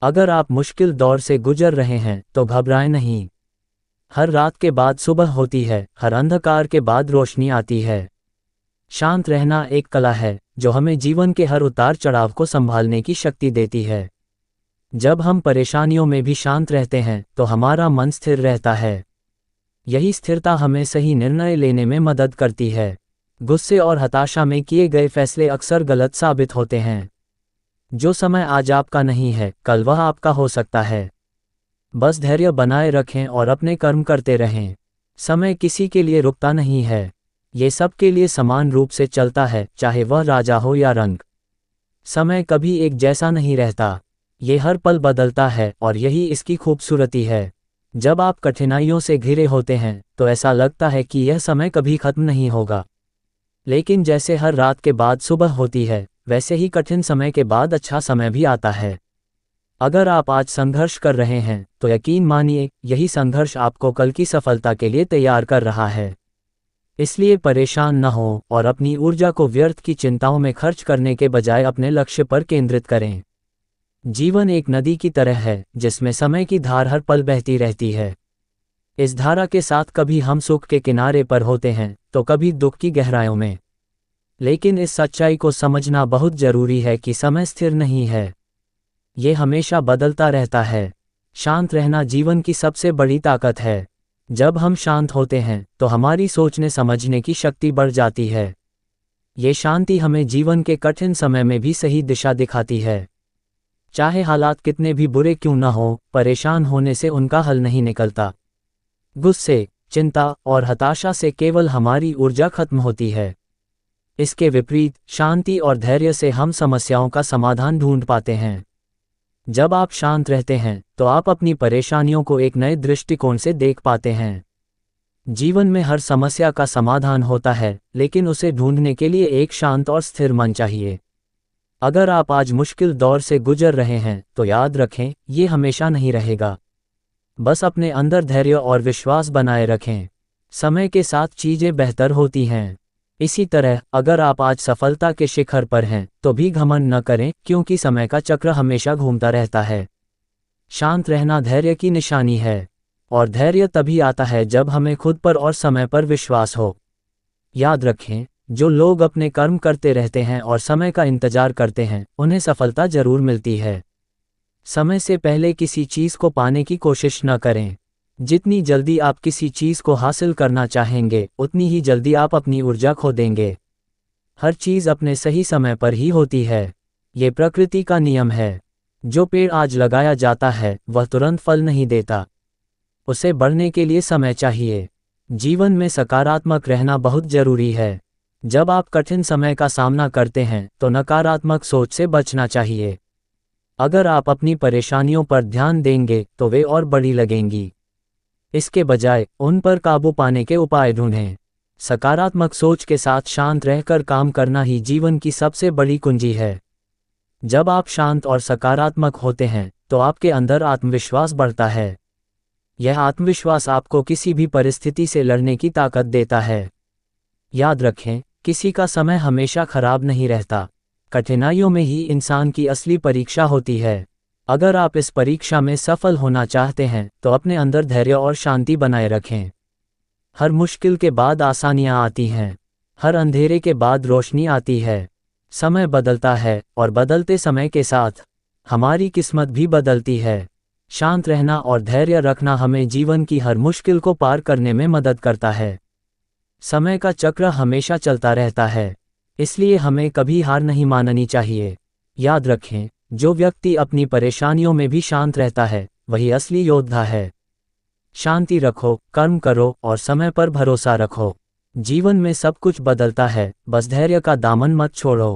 अगर आप मुश्किल दौर से गुजर रहे हैं तो घबराएं नहीं। हर रात के बाद सुबह होती है, हर अंधकार के बाद रोशनी आती है। शांत रहना एक कला है जो हमें जीवन के हर उतार चढ़ाव को संभालने की शक्ति देती है। जब हम परेशानियों में भी शांत रहते हैं तो हमारा मन स्थिर रहता है। यही स्थिरता हमें सही निर्णय लेने में मदद करती है। गुस्से और हताशा में किए गए फैसले अक्सर गलत साबित होते हैं। जो समय आज आपका नहीं है, कल वह आपका हो सकता है। बस धैर्य बनाए रखें और अपने कर्म करते रहें। समय किसी के लिए रुकता नहीं है, ये सबके लिए समान रूप से चलता है, चाहे वह राजा हो या रंक। समय कभी एक जैसा नहीं रहता, ये हर पल बदलता है और यही इसकी खूबसूरती है। जब आप कठिनाइयों से घिरे होते हैं तो ऐसा लगता है कि यह समय कभी खत्म नहीं होगा। लेकिन जैसे हर रात के बाद सुबह होती है, वैसे ही कठिन समय के बाद अच्छा समय भी आता है। अगर आप आज संघर्ष कर रहे हैं तो यकीन मानिए, यही संघर्ष आपको कल की सफलता के लिए तैयार कर रहा है। इसलिए परेशान न हो और अपनी ऊर्जा को व्यर्थ की चिंताओं में खर्च करने के बजाय अपने लक्ष्य पर केंद्रित करें। जीवन एक नदी की तरह है जिसमें समय की धार हर पल बहती रहती है। इस धारा के साथ कभी हम सुख के किनारे पर होते हैं तो कभी दुख की गहराइयों में। लेकिन इस सच्चाई को समझना बहुत जरूरी है कि समय स्थिर नहीं है, ये हमेशा बदलता रहता है। शांत रहना जीवन की सबसे बड़ी ताकत है। जब हम शांत होते हैं तो हमारी सोचने समझने की शक्ति बढ़ जाती है। ये शांति हमें जीवन के कठिन समय में भी सही दिशा दिखाती है। चाहे हालात कितने भी बुरे क्यों न हो, परेशान होने से उनका हल नहीं निकलता। गुस्से, चिंता और हताशा से केवल हमारी ऊर्जा खत्म होती है। इसके विपरीत शांति और धैर्य से हम समस्याओं का समाधान ढूंढ पाते हैं। जब आप शांत रहते हैं तो आप अपनी परेशानियों को एक नए दृष्टिकोण से देख पाते हैं। जीवन में हर समस्या का समाधान होता है, लेकिन उसे ढूंढने के लिए एक शांत और स्थिर मन चाहिए। अगर आप आज मुश्किल दौर से गुजर रहे हैं तो याद रखें, ये हमेशा नहीं रहेगा। बस अपने अंदर धैर्य और विश्वास बनाए रखें। समय के साथ चीजें बेहतर होती हैं। इसी तरह अगर आप आज सफलता के शिखर पर हैं तो भी घमंड न करें, क्योंकि समय का चक्र हमेशा घूमता रहता है। शांत रहना धैर्य की निशानी है, और धैर्य तभी आता है जब हमें खुद पर और समय पर विश्वास हो। याद रखें, जो लोग अपने कर्म करते रहते हैं और समय का इंतजार करते हैं, उन्हें सफलता जरूर मिलती है। समय से पहले किसी चीज को पाने की कोशिश न करें। जितनी जल्दी आप किसी चीज को हासिल करना चाहेंगे, उतनी ही जल्दी आप अपनी ऊर्जा खो देंगे। हर चीज अपने सही समय पर ही होती है, ये प्रकृति का नियम है। जो पेड़ आज लगाया जाता है वह तुरंत फल नहीं देता, उसे बढ़ने के लिए समय चाहिए। जीवन में सकारात्मक रहना बहुत जरूरी है। जब आप कठिन समय का सामना करते हैं तो नकारात्मक सोच से बचना चाहिए। अगर आप अपनी परेशानियों पर ध्यान देंगे तो वे और बड़ी लगेंगी। इसके बजाय उन पर काबू पाने के उपाय ढूंढें। सकारात्मक सोच के साथ शांत रहकर काम करना ही जीवन की सबसे बड़ी कुंजी है। जब आप शांत और सकारात्मक होते हैं तो आपके अंदर आत्मविश्वास बढ़ता है। यह आत्मविश्वास आपको किसी भी परिस्थिति से लड़ने की ताकत देता है। याद रखें, किसी का समय हमेशा खराब नहीं रहता। कठिनाइयों में ही इंसान की असली परीक्षा होती है। अगर आप इस परीक्षा में सफल होना चाहते हैं तो अपने अंदर धैर्य और शांति बनाए रखें। हर मुश्किल के बाद आसानियां आती हैं, हर अंधेरे के बाद रोशनी आती है। समय बदलता है और बदलते समय के साथ हमारी किस्मत भी बदलती है। शांत रहना और धैर्य रखना हमें जीवन की हर मुश्किल को पार करने में मदद करता है। समय का चक्र हमेशा चलता रहता है, इसलिए हमें कभी हार नहीं माननी चाहिए। याद रखें, जो व्यक्ति अपनी परेशानियों में भी शांत रहता है वही असली योद्धा है। शांति रखो, कर्म करो और समय पर भरोसा रखो। जीवन में सब कुछ बदलता है, बस धैर्य का दामन मत छोड़ो।